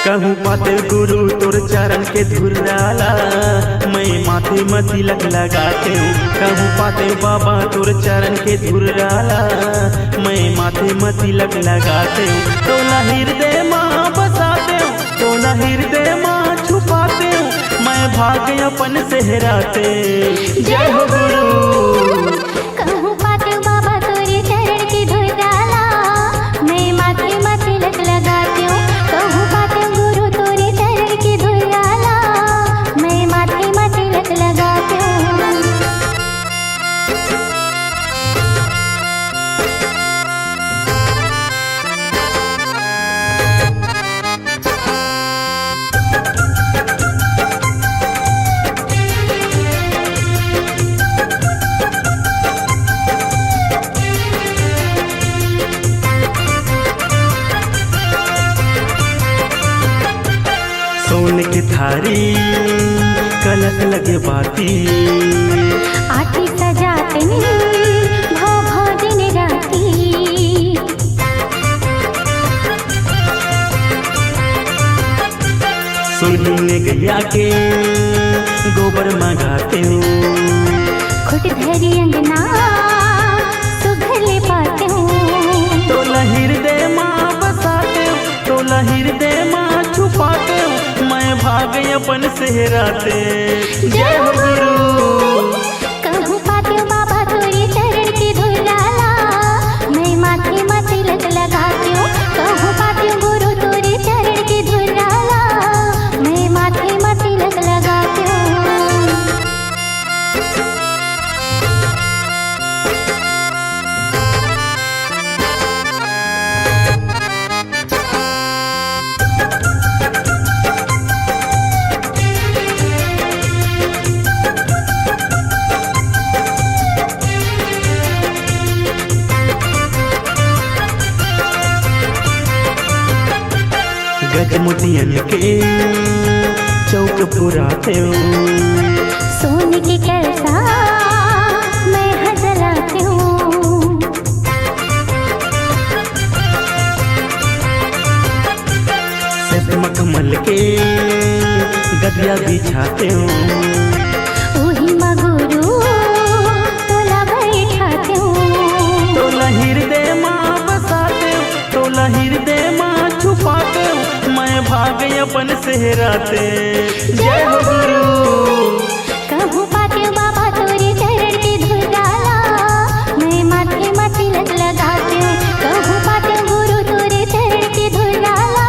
कहूँ पाते गुरु तोर चरण के धुर डाला, मैं माथे में तिलक लगाते हूँ। कहूँ पाते बाबा तोर चरण के धुर डाला, मैं माथे में तिलक लगाते हूँ। तोला हृदय माँ बसाते हूँ, तोला हृदय माँ छुपाते हूँ, मैं भाग्य अपन सेहराते। जय हो गुरु। कहूँ पाते बाबा तोरे चरण के धुर डाला, मैं माथे में तिलक लगाती हूँ। कहूँ पाते गुरु तोरे चरण के धुर डाला, मैं माथे में तिलक लगाती हूँ। सोने की थारी कलश लगे बाती, आटी सजाते भाव भाव दिन राती। सुनने गैया के गोबर मंगाते हूँ, खुट धरी अंगना सुघर ले पाते हूँ। तोला हृदय माँ बसाते हूँ, तोला हृदय माँ छुपाते हूँ, मैं भाग्य अपन सेहराते। जय हो गुरु। कहूँ पाते बाबा तोरे चरण के धुर डाला, मैं माथे में तिलक लगाती हूँ। कहूँ पाते गुरु तोरे चरण के धुर डाला, मैं माथे में तिलक लगाती हूँ। गजमुटियन के चौक पुराते हूँ, सोने के कैसा मैं हजलाती हूँ। सिर मखमल के गदिया बिछाते हूँ, वही माँ गुरु तोला बैठाती हूँ। तोला हृदय माँ बसाते हूँ, तोला हृदय माँ छुपाते हूँ, मैं भाग्य अपन सेहराते। जय हो गुरु। कहूँ पाते बाबा तोरे चरण के धुर डाला, मैं माथे में तिलक लगाती हूँ। कहूँ पाते गुरु तोरे चरण के धुर डाला,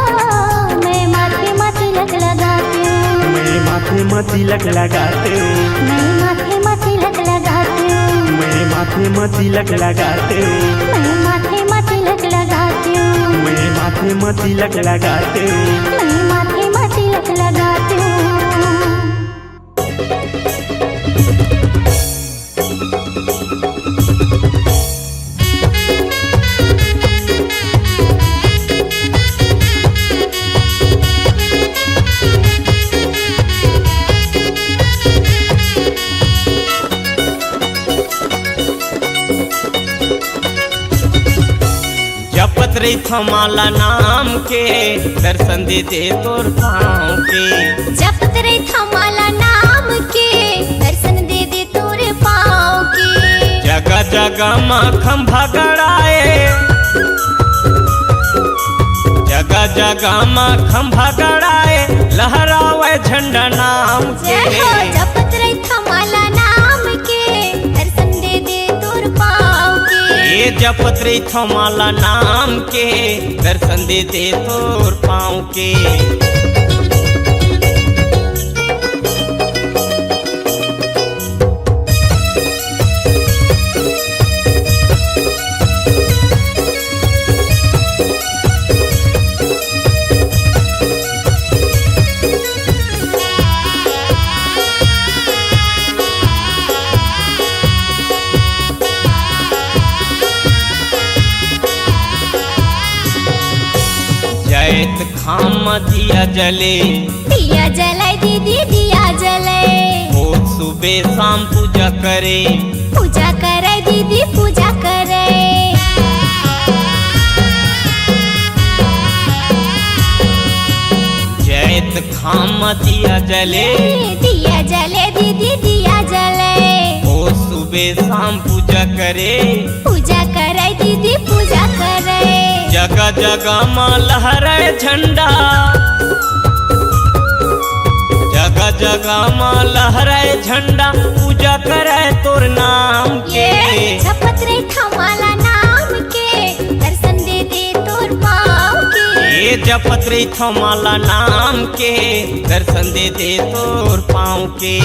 मैं माथे में तिलक लगाती हूँ। मैं माथे में तिलक लगाते हूँ, मैं माथे में तिलक लगाती हूँ। मैं माथे में तिलक लगाते हूँ, मैं माथे में तिलक लगाती हूँ। मैं माथे में तिलक लगाते हूँ। मैं माथे में तिलक लगाती हूँ। जपत रही थमाला नाम के, दर्शन दे दे तोर पाँव के। जपत रही थमाला नाम के, दर्शन दे दे तोरे पाँव के। जगह जगह माँ खंभा गड़ाए, जगह जगह माँ खंभा गड़ाए, लहरावे झंडा नाम के। जपत रही थमाला नाम के, दर्शन दे दे तोर पाँव के। ये जपत रही थमाला नाम के, दर्शन दे दे तोर पाँव के। जैत खाम दिया जले, दिया जलाए दीदी दिया जलाए। रोज सुबह शाम पूजा करे, पूजा करे दीदी पूजा करे। घाम दिया जले, दिया जले दीदी दिया जले। ओ सुबह शाम पूजा करे, पूजा करे दीदी पूजा करे। जगह जगह माँ लहराए झंडा, जगह जगह माँ लहराए झंडा, पूजा करे तोर नाम के। जपत रे थमाला नाम के, दर्शन दे दे तोर पाँव के। ये जपत रे थमाला नाम के, दर्शन दे दे तोर पाँव के।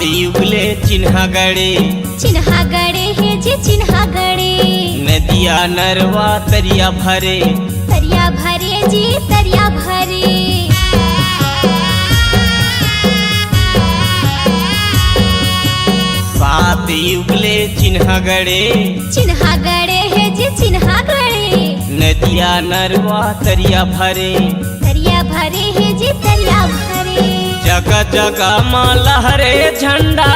युगले चिन्हा गड़े, चिन्हा गड़े है जी चिन्हा गड़े। नदिया नरवा तरिया भरे, तरिया भरे जी तरिया भरे। सात युगले चिन्हा गड़े, चिन्हा गड़े है जी चिन्हा गड़े। नदिया नरवा तरिया भरे, तरिया भरे है जी तरिया भरे। जगह जगह माँ लहरे झंडा,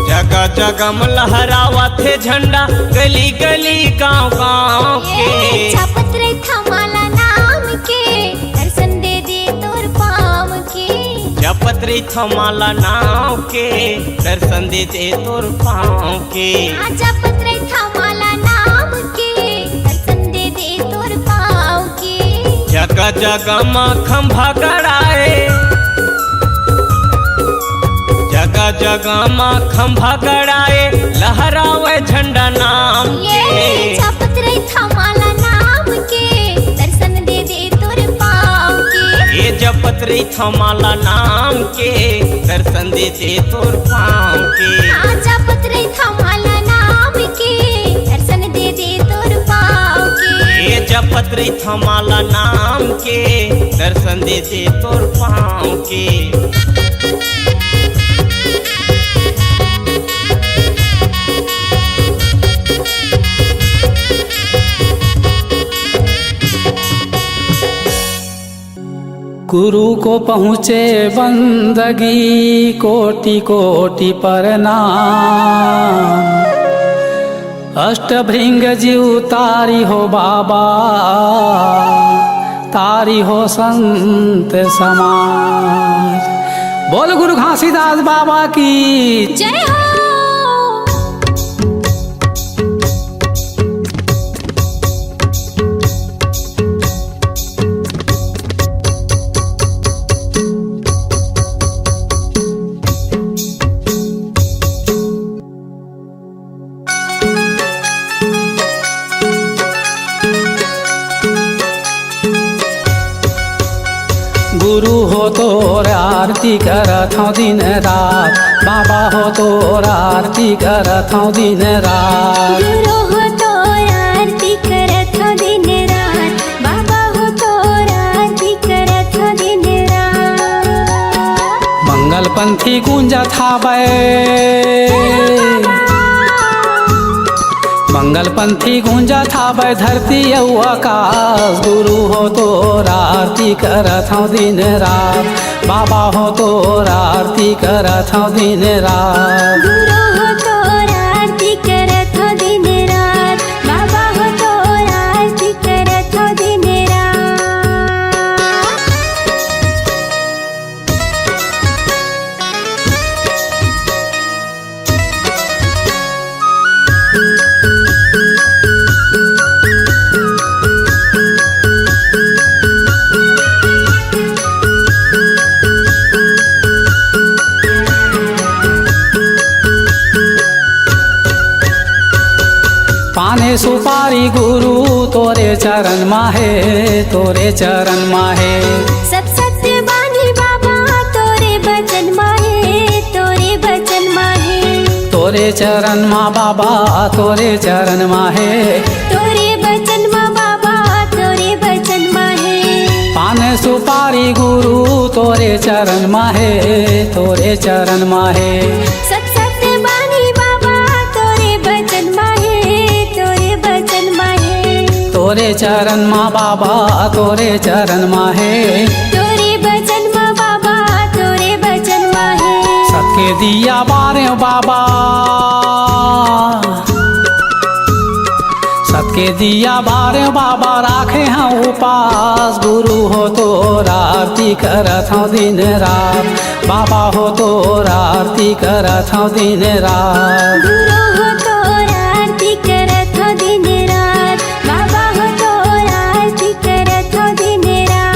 जगह जगह में लहरावा थे झंडा, गली गली गांव गांव के। जपत रे थमाला नाम के, दर्शन दे दे तोर पाँव के। जपत रे थमाला नाम के, दर्शन दे दे तोर पाँव के। जपत रे थमाला नाम के, दर्शन दे दे तोर पाँव के। जगह जगह माँ खंभा गड़ाए, जगह जगह माँ खंभा गड़ाए, लहरावे झंडा नाम के। जपत रे थमाला नाम के, दर्शन दे दे तोर पाँव के। ये जपत रे थमाला नाम के, दर्शन दे दे तोर पाँव के। जपत रे थमाला नाम के, दर्शन दे दे तोर पाँव के। ये जपत रे थमाला नाम के, दर्शन दे दे तोर पाँव के। गुरु को पहुँचे बंदगी, कोटि कोटि प्रणाम। अष्टभृंग जीव तारी हो बाबा, तारी हो संत समाज। बोल गुरु घासीदास बाबा की जय हो। गुरु हो तोर आरती करत हूँ दिन रात, बाबा हो तोर आरती करत हूँ दिन रात। गुरु हो तोर आरती करत हो दिन रात, बाबा हो तोर आरती करत हो दिन रात। मंगल पंथी गुंजत हावै, मंगल पंथी गुंजत हावै धरती अउ आकाश। गुरु हो तोर आरती करत हूँ दिन रात, बाबा हो तोर आरती करत हूँ दिन रात। गुरु हो तोर आरती करत हो दिन रात, बाबा हो तोर आरती करत हो दिन रात। पाने सुपारी गुरु तोरे चरण माहे, तोरे चरण माहे। सब सत्य बानी बाबा तोरे बचन माहे, तोरे बचन माहे। तोरे चरण माँ बाबा, तोरे चरण माहे। तोरे बचन माँ बाबा, तोरे बचन माहे। पाने सुपारी बानी गुरु तोरे चरण माहे, तोरे चरण माहे। सत बानी बाबा तोरे बचन माहे, तोरे बचन माहे। तोरे चरण मा बाबा तोरे चरण माहे, तोरे बचन मा बाबा तोरे बचन माहे। सबके दिया बारे बाबा, सबके दिया बारे बाबा राखे हैं उपास। गुरु हो तोरा आरती करत हूँ दिन रात, बाबा हो तोरा आरती करत हूँ दिन रात। गुरु हो तोरा आरती करत हो दिन रात, बाबा हो तोरा आरती करत हो दिन रात।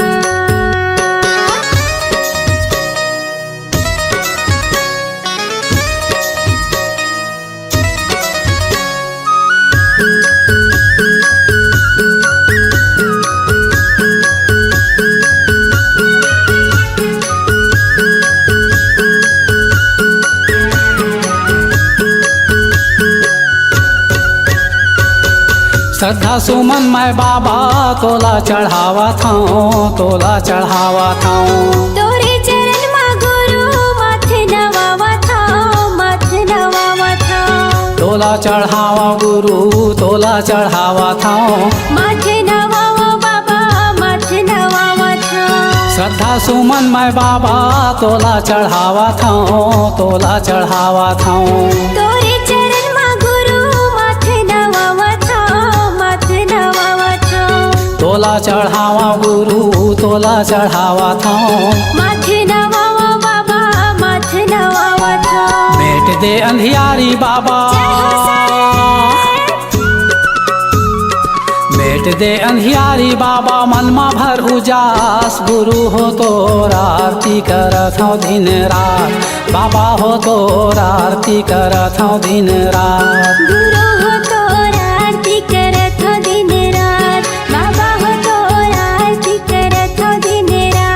श्रद्धा सुमन मैं बाबा तोला चढ़ावा थाऊं, तोला चढ़ावा थाऊं। तोरे चरण मा गुरु माथे नवावा थाओ, माथे नवावा थाओ। तोला चढ़ावा गुरु तोला चढ़ावा थाऊं, माथे नवावा बाबा माथे नवावा थाओ। श्रद्धा सुमन मैं बाबा तोला चढ़ावा थाऊं, तोला चढ़ावा थाऊं। तोरे चरण मा गुरु माथे नवावा थाओ, माथे नवावा थाओ। तोला चढ़ावा गुरु तोला चढ़ावा थाऊं। माथे नवावा बाबा माथे नवावा थाओ। मेट दे अंधियारी बाबा, मेट दे अंधियारी बाबा मनमा भर उजास। गुरु हो तोरा आरती करत हूँ दिन रात, बाबा हो तोरा आरती करत हूँ दिन रात। गुरु हो तोरा आरती करत हो दिन रात, बाबा हो तोरा आरती करत हो दिन रात।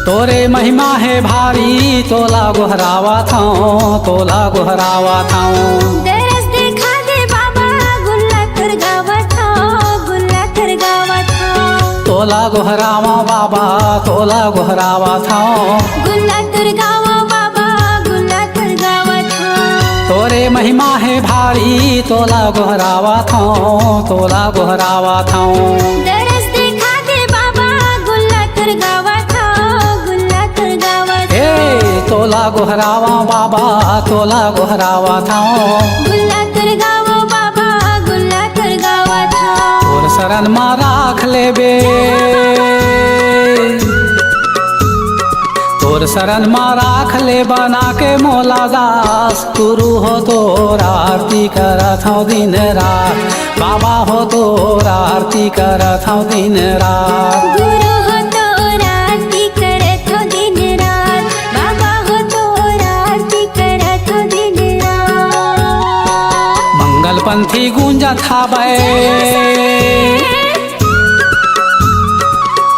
तोरे महिमा है भारी तोला गोहरावा थाऊं, तोला गोहरावा थाऊं। दरस देखा दे बाबा गुल्ला कर गावा थाओ, गुल्ला कर गावा थाओ। तोला गोहरावा बाबा तोला गोहरावा थाऊं। गुल्ला कर गावा बाबा गुल्ला कर गावा थाओ। तोरे महिमा है भारी तोला गोहरावा थाऊं, तोला गोहरावा थाऊं। दरस देखा दे बाबा गुल्ला कर गावा थाओ, गुल्ला कर गावा थाओ। तोला गोहरावा बाबा तोला गोहरावा थाऊं। गुल्ला कर गावा बाबा गुल्ला कर गावा थाओ। तोर शरण मा राख लेबे, तोर शरण मा राख ले बना के मोला दास। गुरु हो तोरा आरती करत हूँ दिन रात, बाबा हो तोरा आरती करत हूँ दिन रात। गुरु हो तोरा आरती करत हो दिन रात, बाबा हो तोरा आरती करत हो दिन रात। मंगल पंथी गूंजत हावै,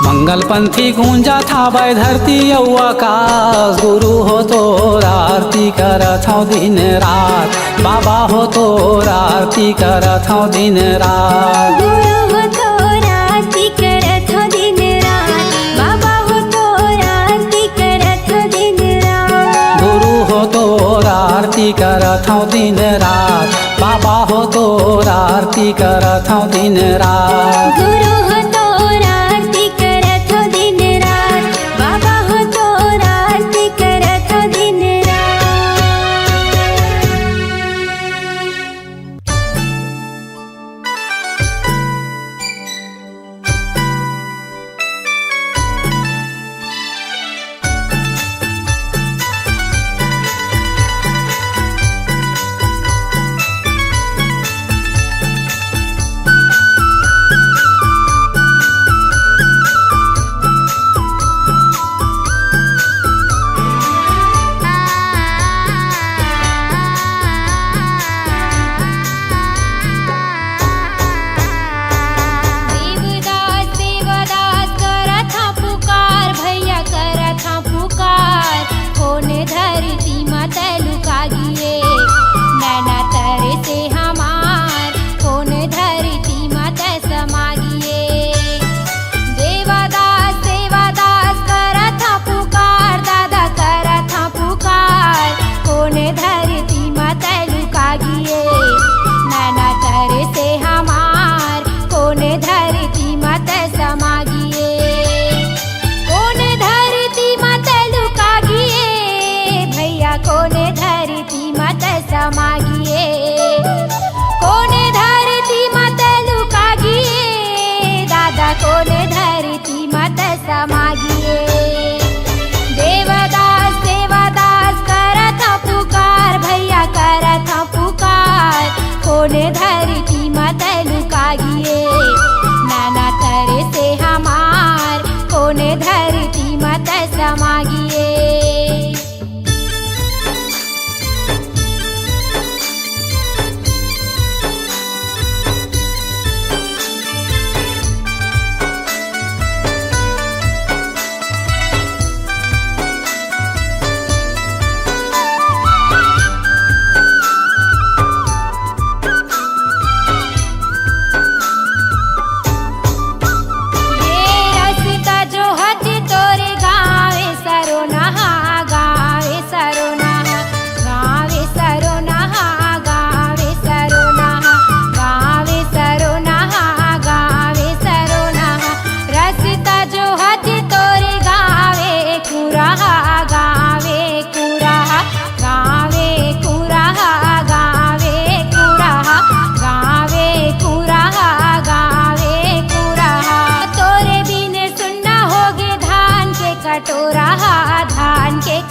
मंगल पंथी गूंजत हावै धरती और आकाश। गुरु हो तोरा आरती करत हूँ दिन रात, बाबा हो तोरा आरती करत हूँ दिन रात। गुरु हो तोरा आरती करत हो दिन रात, बाबा हो तोरा आरती करत हो दिन रात। गुरु हो तोरा आरती करत हूँ दिन रात, बाबा हो तोरा आरती करत हूँ दिन रात। गुरु हो तोरा आरती करत हो दिन रात, बाबा हो तोरा आरती करत हो दिन रात। कोने धरती मत लुकागिए नैना तरे से हमार कोने धरती मत समागिए देवदास देवदास करत पुकार दादा करत पुकार कोने धरती मत लुकागिए नैना तरे से हमार कोने धरती मत समागिए कोने धरती मत लुकागिए भैया कोने धरती मत समागिए कोने धरती मत लुकागिए दादा कोने धरती मत समागिए देवदास देवदास करत पुकार भैया करत पुकार कोने धरती मत लुकागिए नैना तरे से हमार कोने धरती मत समागिए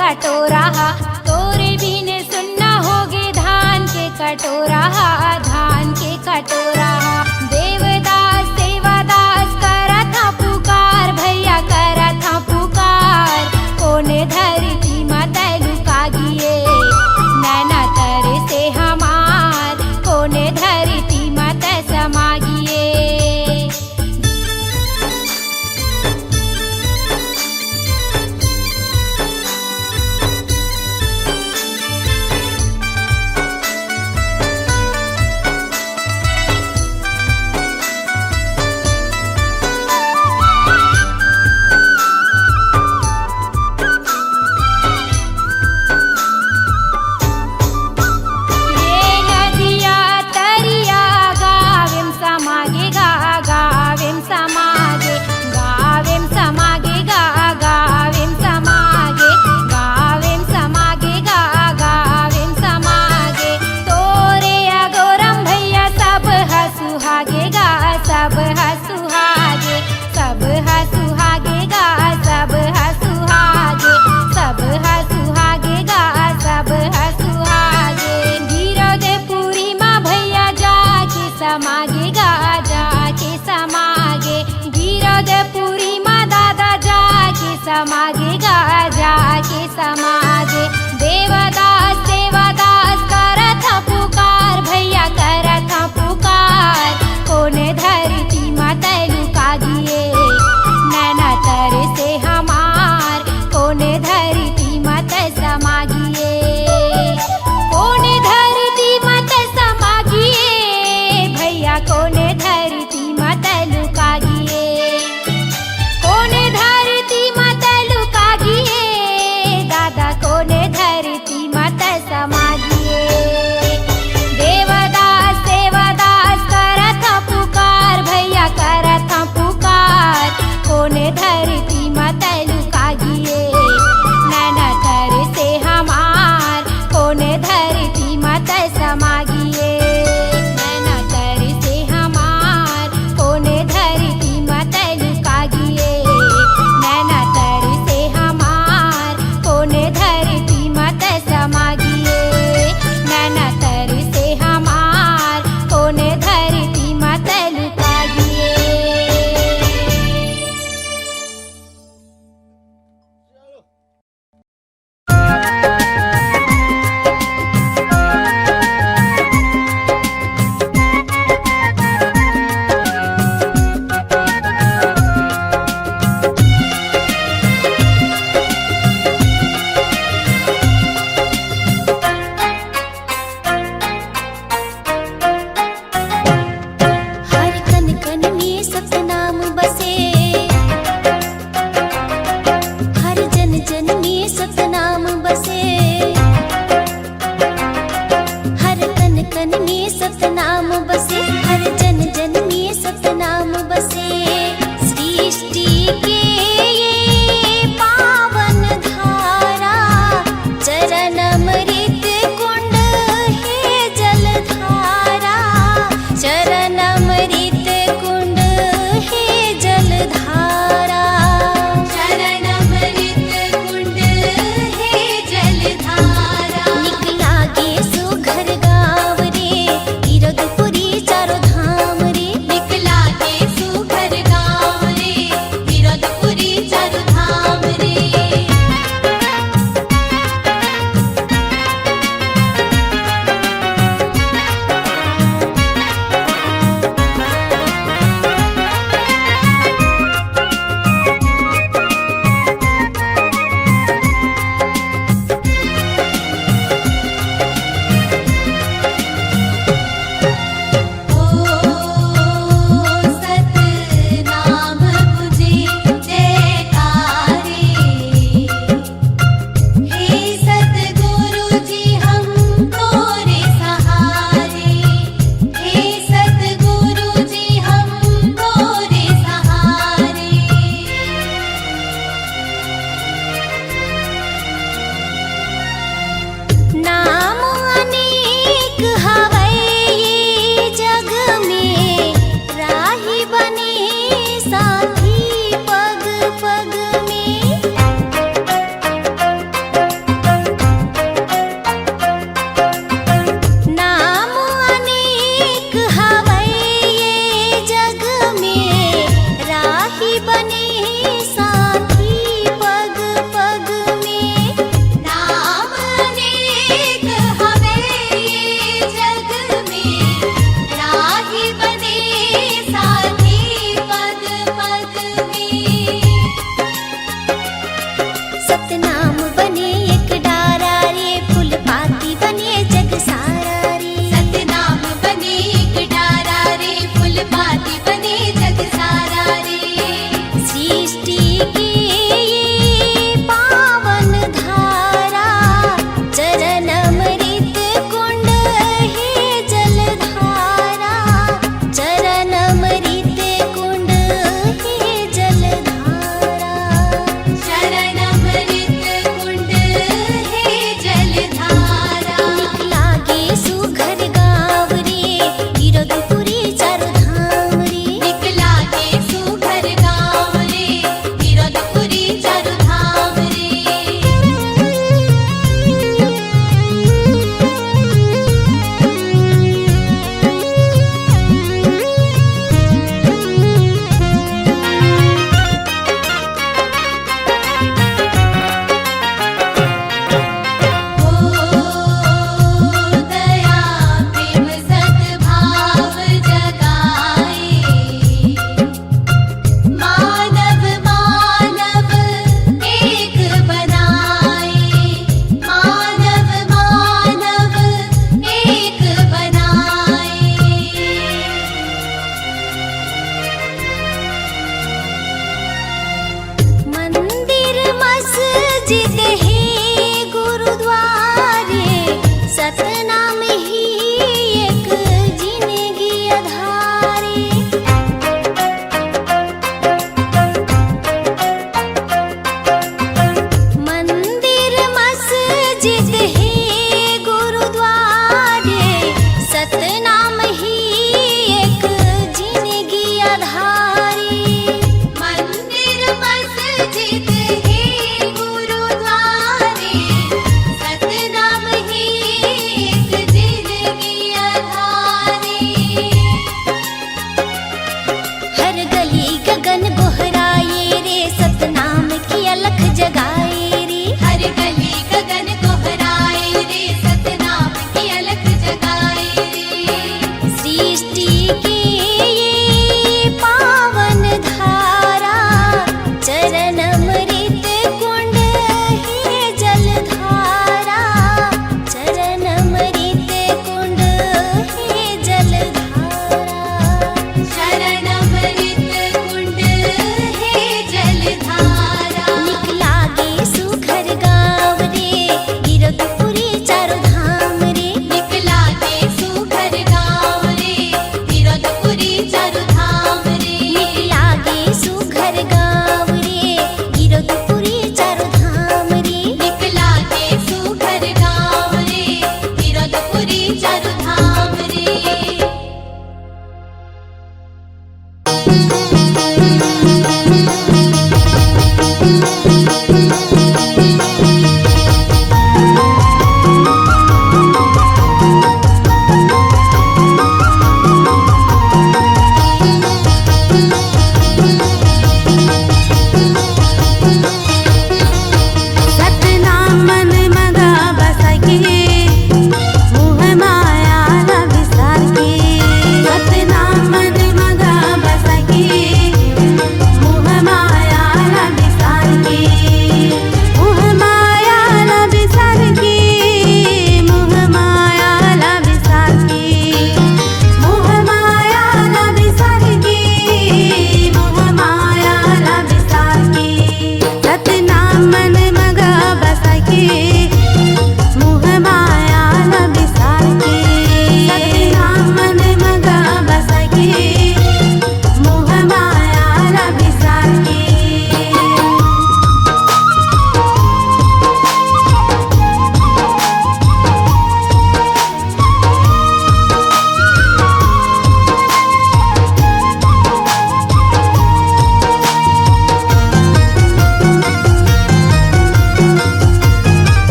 कटोरा तोरे बिन सुनना होगे धान के कटोरा धान के कटोरा देवदास देवदास करत पुकार भैया करत पुकार कोने धरती मत लुकागिए नैना तरे से हमार कोने धरती मत समागिए समागेगा जाके समागे देवदास देवदास करत पुकार भैया करत पुकार कोने धरती मत लुकागिए नैना तरे से हमार कोने धरती मत समागिए कोने धरती मत समागिए भैया कोने धरती मत लुकागिए कोने धरती मत लुकागिए बसे हर कन कन में सतनाम बसे हर जन जन में सतनाम बसे सृष्टि के ये पावन धारा चरण अमृत कुंड है जलधारा चरण अमृत कुंड है जलधारा चरण अमृत कुंड है जलधारा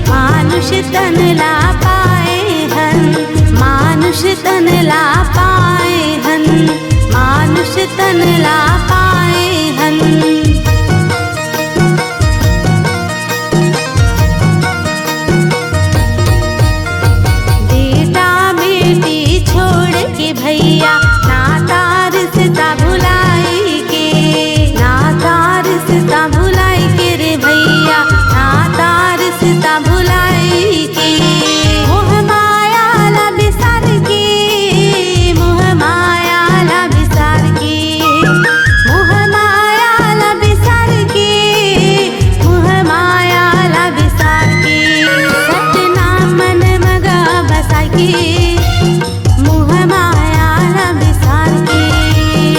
मानुष तन ला पाए हन, मानुष तन ला पाए हन, मानुष तन ला पाए हन। बेटा बेटी छोड़ के भैया नाता रिश्ता भुलाई के, नाता रिश्ता भुलाई के रे भैया, नाता रिश्ता भुलाई के। मोह माया ला बिसार के, मोह माया ला बिसार के, मोह माया ला बिसार के, मोह माया ला बिसार के। सतनाम मन मगा बसा के, मोह माया ला बिसार के।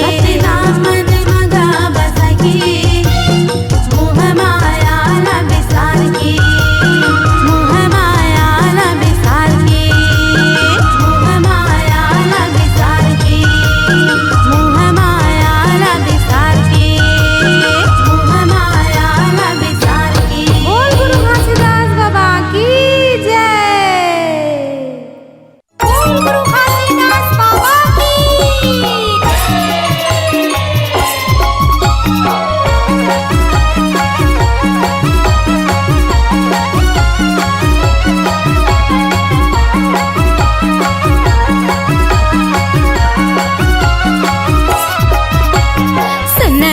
सतनाम मन मगा बसा के, मोह माया ला बिसार के, मोह माया ला बिसार के, मोह माया ला बिसार के, मोह माया ला बिसार के, मोह माया ला बिसार के। बोल गुरु घासीदास बाबा की जय। बोल गुरु घासीदास बाबा की। सन्ना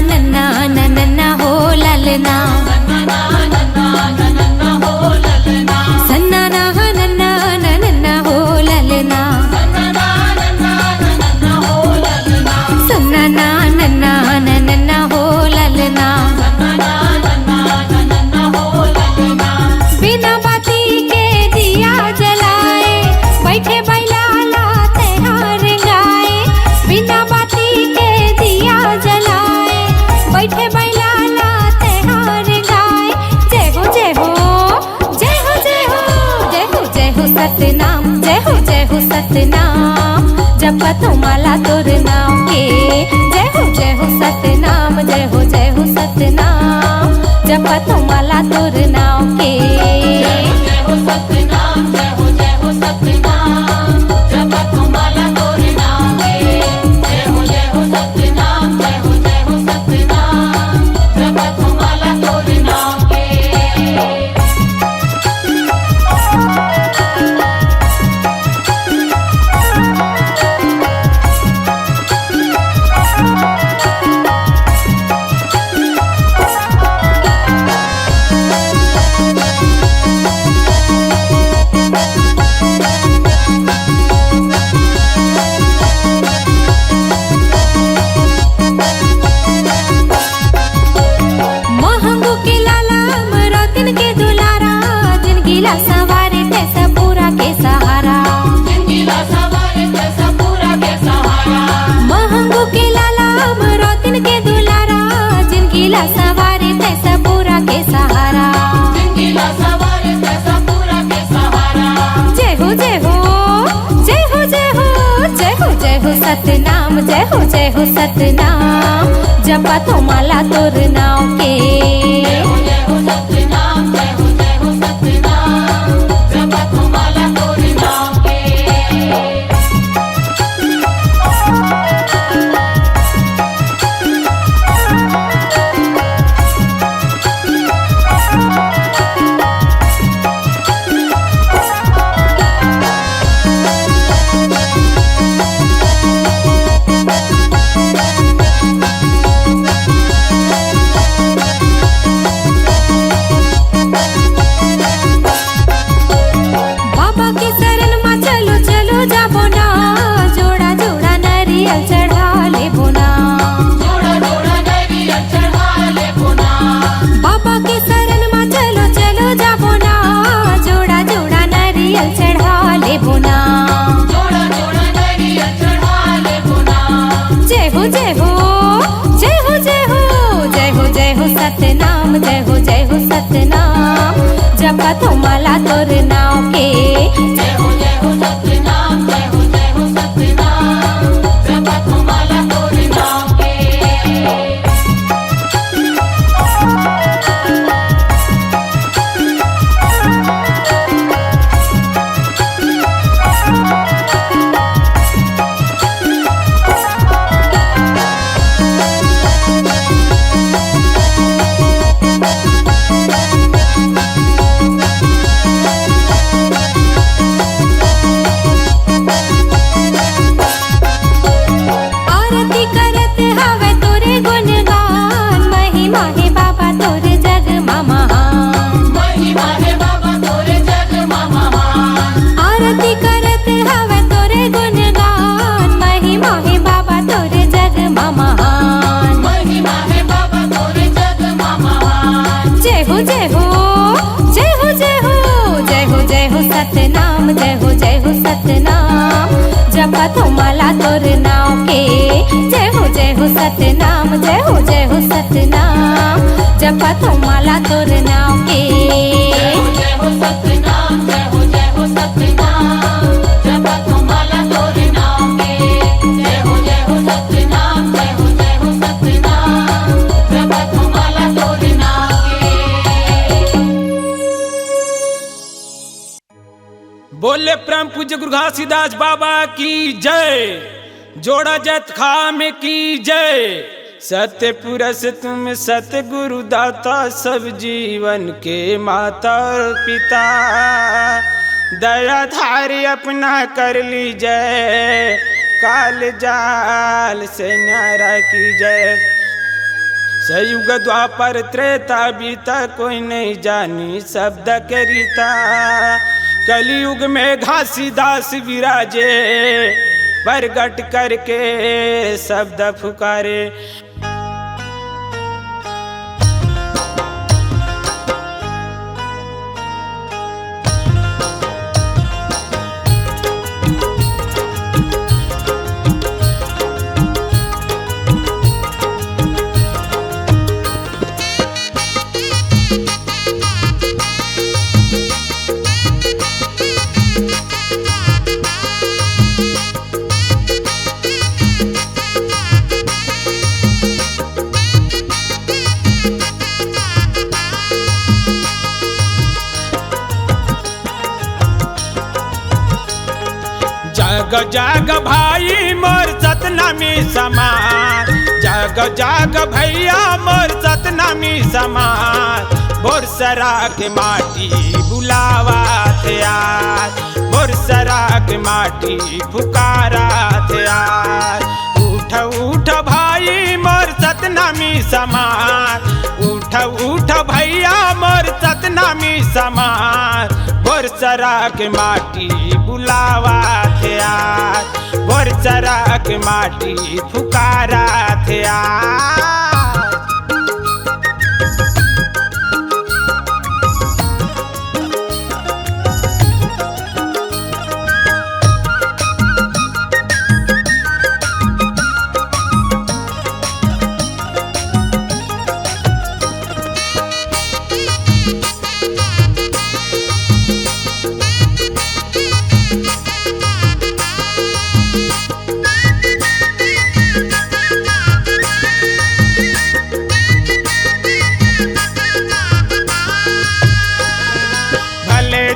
नन्ना नन्ना हो ललना, सन्ना नन्ना नन्ना हो ललना, सन्ना नन्ना नन्ना हो ललना, सन्ना नन्ना नन्ना हो ललना। बिना बाती के दिया जलाए बैठे बैला ला तेहार गाए, बिना बाती के दिया जलाए बैठे बैला ला तेहार गाए। जय हो जय हो जय हो जय हो जय हो जय हो सतनाम, जय हो सतनाम, जपत माला तोर नाम के। जय हो सतनाम, जय हो सतनाम, जपत माला तोर नाम के। जय हो सतनाम, जय हो सतनाम, जपत माला तोर नाम के। जय हो सतनाम, जय हो सतनाम, जपत माला तोर नाम के। महंगू के लाला मरोतिन के दुलारा, जिनगिला सवारे तैसा पूरा के सहारा, जिनगिला सवारे तैसा पूरा के सहारा। महंगू के लाला मरोतिन के दुलारा, जिनगिला सवारे तैसा पूरा के सहारा, जिनगिला सवारे तैसा पूरा के सहारा। जय हो जय हो जय हो जय हो जय हो जय हो सतनाम, जय हो सतनाम, जपत माला तोर नाम के। जय हो सतनाम, जय हो सतनाम, जपत माला तोर नाम के। बाबा के शरण में चलो चलो जाबो ना, जोड़ा जोड़ा नारियल चढ़ा लेबो ना, जोड़ा जोड़ा नारियल चढ़ा लेबो ना। बाबा के शरण में चलो चलो जाबो ना, जोड़ा जोड़ा नारियल चढ़ा लेबो ना, जोड़ा जोड़ा नारियल चढ़ा लेबो ना। जय हो जय हो जय हो जय हो जय हो जय हो सतनाम, जय हो सतनाम, जपत माला तोर नाम के। जय हो सतनाम, जय हो सतनाम, जपत माला तोर नाम के। जपत हो माला तोर नाम के। जय हो सतनाम, जय हो सतनाम, जपत हो माला तोर नाम के। जय हो सतनाम, जय हो सतनाम, जपत हो माला तोर नाम के। जय हो सतनाम, जय हो सतनाम, जपत हो माला तोर नाम के। बोले परम पूज्य गुरु घासीदास बाबा की जय। जोड़ा जत खाम की जय। सत्य पुरुष तुम सतगुरु दाता, सब जीवन के माता और पिता। दया धारी अपना कर ली जय, काल जाल से न्यारा की जय। सयुग द्वापर त्रेता बीता, कोई नहीं जानी शब्द के रीता। कलयुग में घासीदास विराजे, प्रगट करके शब्द फुकारे। जग जग भाई मोर सतनामी समाज, जग जग भैया मोर सतनामी समाज। बोरसरा के माटी बुलावा थे आज, बोरसरा के माटी पुकारा थे आज। उठ उठ भाई मोर सतनामी समाज, उठ उठ भैया मोर सतनामी समाज। बोरसरा के माटी बुलावा थे आज, बोरसरा के माटी पुकारा थे आज।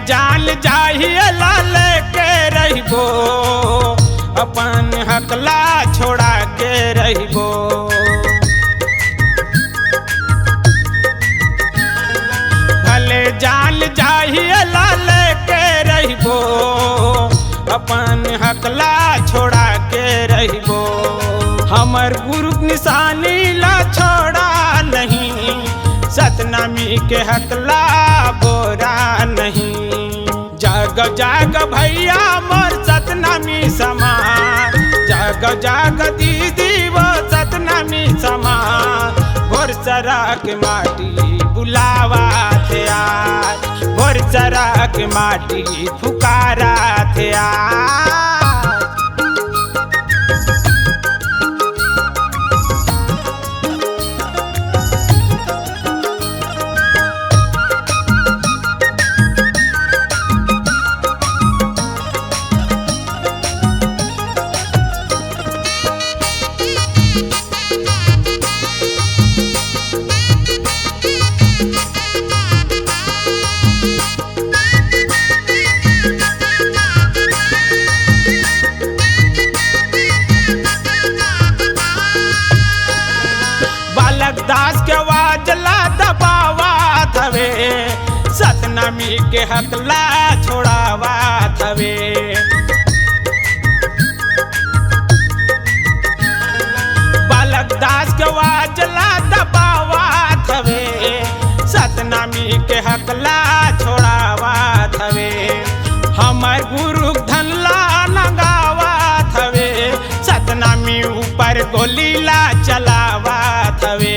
जान जाहिए लाल के रहिबो, अपन हकला छोड़ा के रहिबो। भले जान जाहिए लाल के रहिबो, अपन हकला छोड़ा के रहिबो। हमर गुरु निशानी ला छोड़ा नहीं, सतनामी के हकला बोरा नहीं। जग जग भैया मोर सतनामी समाज, जग जग दीदी वो सतनामी समाज। बोरसरा के माटी बुलावा थे आज, बोरसरा के माटी पुकारा थे आज। दास के वाजला दबावा थवे, सतनामी के हकला छोड़ावा थवे। बालक दास के वाजला दबावा थवे, सतनामी के हकला छोड़ावा थवे। हमर गुरु धनला नगावा थवे, सतनामी ऊपर गोलीला चलावा थवे।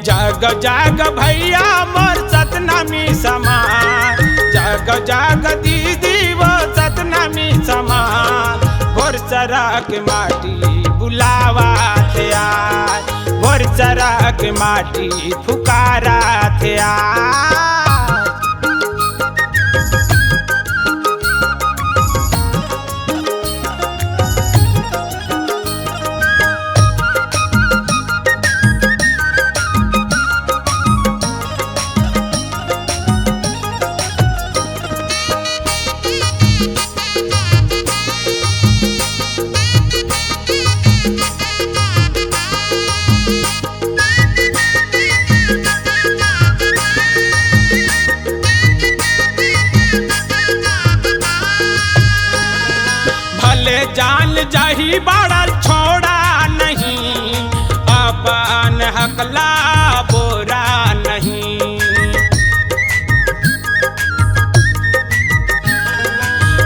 जग जग भैया मोर सतनामी समाज, जग जग दीदी वो सतनामी समाज। बोरसरा बोरसरा के माटी बुलावा थे आज, बोरसरा के माटी पुकारा थे आज। भले जान जाही बाड़ल छोड़ा नहीं, अपन हकला बोरा नहीं।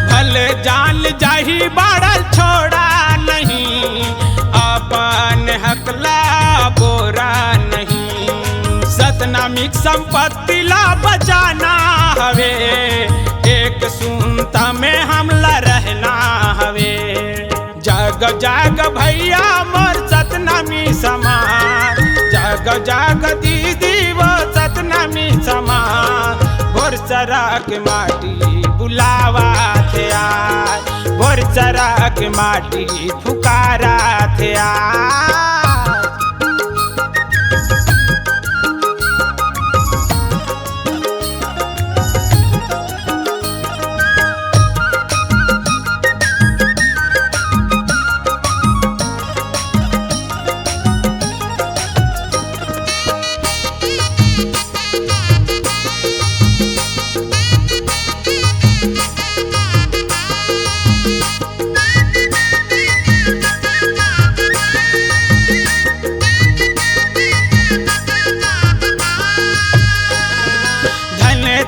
भले जान जाही बाड़ल छोड़ा नहीं, अपन हकला बोरा नहीं। सतनामिक संपत्ति ला बचाना हवे, एक सुनता में हमला रहना हवे। जग जग भैया मोर सतनामी समाज, जग जग दीदी वो सतनामी समाज। बोरसरा के माटी बुलावा थे आज, बोरसरा के माटी पुकारा थे आज।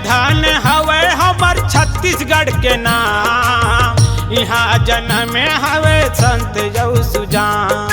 धन हवे हमर छत्तीसगढ़ के नाम, यहाँ जन्म हवे संत यऊ सुजान।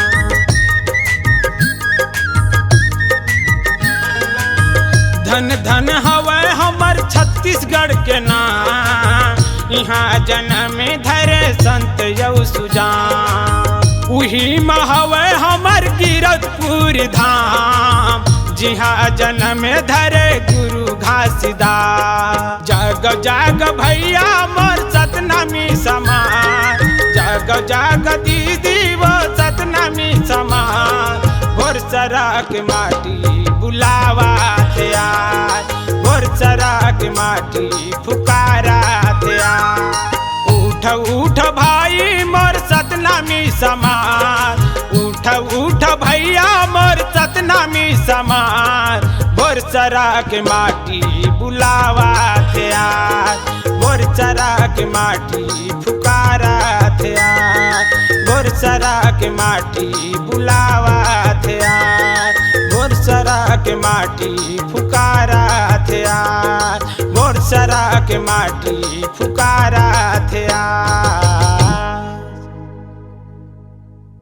धन धन हवे हमर छत्तीसगढ़ के नाम, यहाँ जन्म धरे संत यऊ सुजान। उही में हवे हमर गिरधपुर धाम, जिहा जन्म धरे गुरु घासीदास। जग जग भैया मोर सतनामी समाज, जग जग दीदी वो सतनामी समाज। बोरसरा के माटी बुलावा थे आज, बोरसरा के माटी पुकारा थे आज। उठ उठ भाई मोर सतनामी समाज, उठ उठ भैया मोर सतनामी समाज। बोरसरा के माटी बुलावा थे आज, बोरसरा के माटी पुकारा थे आज। बोरसरा के माटी बुलावा थे आज, बोरसरा के माटी पुकारा थे आज। बोरसरा के माटी पुकारा थे आज।